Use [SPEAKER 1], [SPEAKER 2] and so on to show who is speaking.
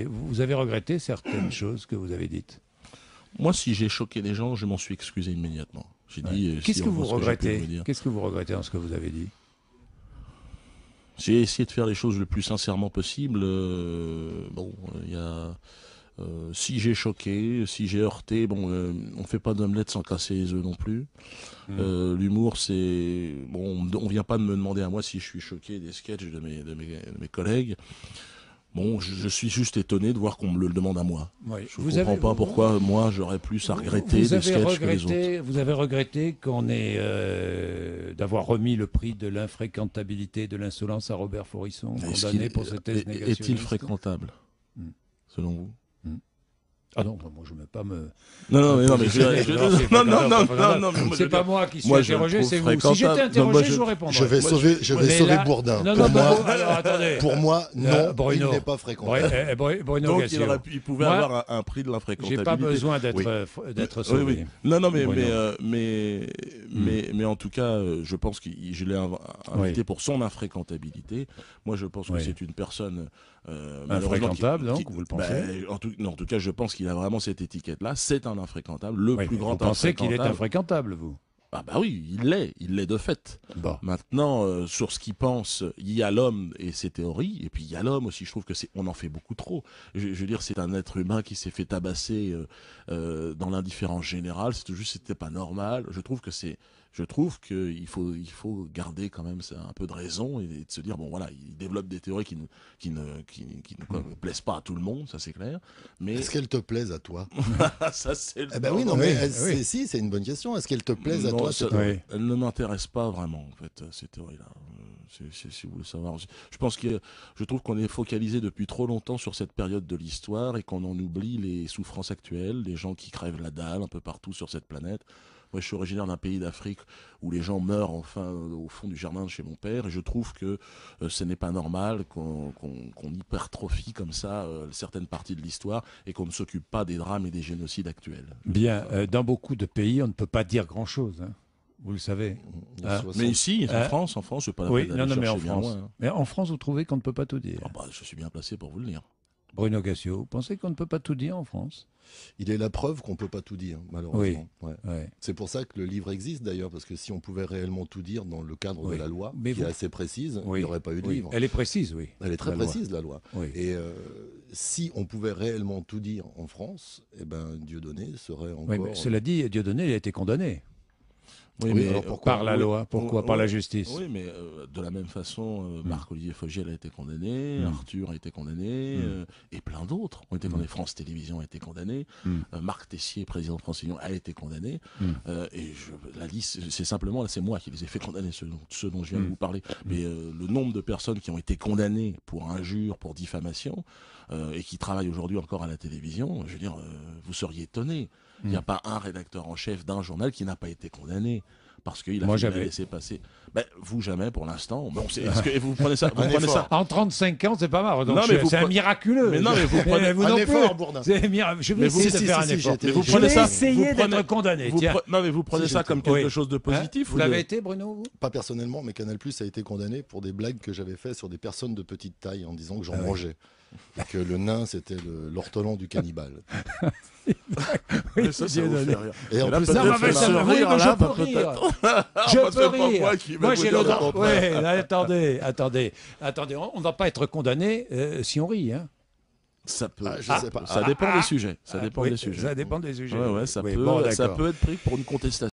[SPEAKER 1] Et vous avez regretté certaines choses que vous avez dites?
[SPEAKER 2] Moi, si j'ai choqué les gens, je m'en suis excusé immédiatement. J'ai dit,
[SPEAKER 1] Qu'est-ce
[SPEAKER 2] si
[SPEAKER 1] que
[SPEAKER 2] on
[SPEAKER 1] vous
[SPEAKER 2] voit ce que j'ai pu
[SPEAKER 1] regrettez?
[SPEAKER 2] vous dire.
[SPEAKER 1] Qu'est-ce que vous regrettez dans ce que vous avez dit?
[SPEAKER 2] J'ai essayé de faire les choses le plus sincèrement possible. Il y a si j'ai choqué, si j'ai heurté, on fait pas d'omelette sans casser les œufs non plus. L'humour, c'est on vient pas de me demander à moi si je suis choqué des sketchs de mes collègues. Bon, je suis juste étonné de voir qu'on me le demande à moi.
[SPEAKER 1] Oui.
[SPEAKER 2] Je ne comprends pas pourquoi moi j'aurais plus à regretter
[SPEAKER 1] Vous
[SPEAKER 2] des
[SPEAKER 1] avez
[SPEAKER 2] sketchs que les autres.
[SPEAKER 1] regretté, vous avez regretté qu'on ait d'avoir remis le prix de l'infréquentabilité et de l'insolence à Robert Forisson, condamné pour cette thèse négationniste.
[SPEAKER 2] Est-il fréquentable, selon vous?
[SPEAKER 1] Ah non, moi je ne veux pas me...
[SPEAKER 2] Non,
[SPEAKER 1] c'est pas moi qui suis
[SPEAKER 2] moi, je
[SPEAKER 1] interrogé,
[SPEAKER 2] le
[SPEAKER 1] c'est
[SPEAKER 2] trouve
[SPEAKER 1] vous. Si j'étais
[SPEAKER 2] fréquentable.
[SPEAKER 1] interrogé,
[SPEAKER 2] Non, moi,
[SPEAKER 1] je vous répondrais.
[SPEAKER 3] Je vais sauver
[SPEAKER 1] là-
[SPEAKER 3] Bourdin.
[SPEAKER 1] Non,
[SPEAKER 3] pour,
[SPEAKER 1] non,
[SPEAKER 3] moi,
[SPEAKER 1] non, alors attendez.
[SPEAKER 3] pour moi, non,
[SPEAKER 1] Bruno.
[SPEAKER 3] il n'est pas fréquentable.
[SPEAKER 1] Bruno
[SPEAKER 2] Donc
[SPEAKER 1] Gassio.
[SPEAKER 2] il pouvait
[SPEAKER 1] Moi,
[SPEAKER 2] avoir un prix de
[SPEAKER 1] j'ai
[SPEAKER 2] l'infréquentabilité.
[SPEAKER 1] pas besoin d'être sauvé.
[SPEAKER 2] Oui. Non,
[SPEAKER 1] Bruno.
[SPEAKER 2] mais en tout cas, je pense que je l'ai invité pour son infréquentabilité. Moi, je pense que c'est une personne malheureusement
[SPEAKER 1] Infréquentable, donc, vous le pensez?
[SPEAKER 2] En tout cas, je pense qu'il a vraiment cette étiquette-là. C'est un infréquentable, le plus grand
[SPEAKER 1] Vous pensez qu'il est
[SPEAKER 2] infréquentable.
[SPEAKER 1] infréquentable, vous?
[SPEAKER 2] Ah bah oui, il l'est de fait.
[SPEAKER 1] Bon.
[SPEAKER 2] Maintenant, sur ce qu'il pense, il y a l'homme et ses théories, et puis il y a l'homme aussi. Je trouve que on en fait beaucoup trop. Je veux dire, c'est un être humain qui s'est fait tabasser dans l'indifférence générale. C'était pas normal. Je trouve qu'il faut garder quand même un peu de raison et de se dire bon voilà, il développe des théories qui ne plaisent pas à tout le monde, ça c'est clair. Mais
[SPEAKER 3] Est-ce qu'elles te plaisent à toi?
[SPEAKER 2] ça c'est.
[SPEAKER 3] Eh ben oui, non, mais
[SPEAKER 1] oui.
[SPEAKER 3] c'est une bonne question. Est-ce qu'elles te plaisent à
[SPEAKER 2] Non,
[SPEAKER 3] toi?
[SPEAKER 1] Oui.
[SPEAKER 2] elles ne m'intéressent pas vraiment, en fait, ces théories-là. Si vous voulez savoir. Je trouve qu'on est focalisé depuis trop longtemps sur cette période de l'histoire et qu'on en oublie les souffrances actuelles, les gens qui crèvent la dalle un peu partout sur cette planète. Moi, je suis originaire d'un pays d'Afrique où les gens meurent enfin au fond du jardin de chez mon père, et je trouve que ce n'est pas normal qu'on hypertrophie comme ça certaines parties de l'histoire et qu'on ne s'occupe pas des drames et des génocides actuels.
[SPEAKER 1] Bien, dans beaucoup de pays, on ne peut pas dire grand-chose. Hein. Vous le savez.
[SPEAKER 2] Mais ici, en France, je ne sais pas.
[SPEAKER 1] Oui,
[SPEAKER 2] non,
[SPEAKER 1] mais en France.
[SPEAKER 2] loin, hein.
[SPEAKER 1] Mais en France, vous trouvez qu'on ne peut pas tout dire?
[SPEAKER 2] Je suis bien placé pour vous le dire.
[SPEAKER 1] Bruno Gassio, vous pensez qu'on ne peut pas tout dire en France?
[SPEAKER 3] Il est la preuve qu'on ne peut pas tout dire, malheureusement.
[SPEAKER 1] Oui.
[SPEAKER 3] Ouais.
[SPEAKER 1] Ouais.
[SPEAKER 3] C'est pour ça que le livre existe d'ailleurs, parce que si on pouvait réellement tout dire dans le cadre de la loi, qui est assez précise, il n'y aurait pas eu de livre.
[SPEAKER 1] Elle est précise, oui.
[SPEAKER 3] Elle est très précise, la loi.
[SPEAKER 1] Oui.
[SPEAKER 3] Et si on pouvait réellement tout dire en France, eh ben, Dieudonné serait encore...
[SPEAKER 1] Oui, mais cela dit, Dieudonné il a été condamné.
[SPEAKER 2] Oui,
[SPEAKER 3] Oui,
[SPEAKER 2] mais
[SPEAKER 3] alors pourquoi?
[SPEAKER 1] Par la loi. Pourquoi? Par la justice.
[SPEAKER 2] Oui, mais de la même façon, Marc-Olivier Fogiel a été condamné, Arthur a été condamné, et plein d'autres ont été condamnés. France Télévisions a été condamné, Marc Tessier, président de France Télévisions, a été condamné. La liste, c'est moi qui les ai fait condamner, ceux dont je viens de vous parler. Mais le nombre de personnes qui ont été condamnées pour injure, pour diffamation, et qui travaillent aujourd'hui encore à la télévision, je veux dire, vous seriez étonnés. Il n'y a pas un rédacteur en chef d'un journal qui n'a pas été condamné parce qu'il a laissé passer. Vous jamais pour l'instant. Est-ce que vous prenez ça,
[SPEAKER 1] En 35 ans, c'est pas mal. Donc c'est un miraculeux.
[SPEAKER 2] Mais non, mais vous prenez
[SPEAKER 1] un effort, Bourdin. Je vais essayer de faire un effort.
[SPEAKER 2] Mais vous prenez ça.
[SPEAKER 1] Essayer d'être condamné.
[SPEAKER 2] Non, mais vous prenez ça comme quelque chose de positif.
[SPEAKER 1] Vous l'avez été, Bruno, vous?
[SPEAKER 3] Pas personnellement, mais Canal+ a été condamné pour des blagues que j'avais fait sur des personnes de petite taille en disant que j'en mangeais. Et que le nain, c'était l'ortolan du cannibale.
[SPEAKER 1] Oui,
[SPEAKER 2] ça vous fait rire.
[SPEAKER 3] Et en plus,
[SPEAKER 1] je peux rire. Je peux rire. Moi, j'ai le droit. Oui, attendez. On ne va pas être condamné si on rit. Hein.
[SPEAKER 2] Ça peut.
[SPEAKER 3] Je sais pas.
[SPEAKER 2] Ça dépend des sujets. Ça dépend des sujets.
[SPEAKER 1] Ça dépend des sujets.
[SPEAKER 2] Ça peut être pris pour une contestation.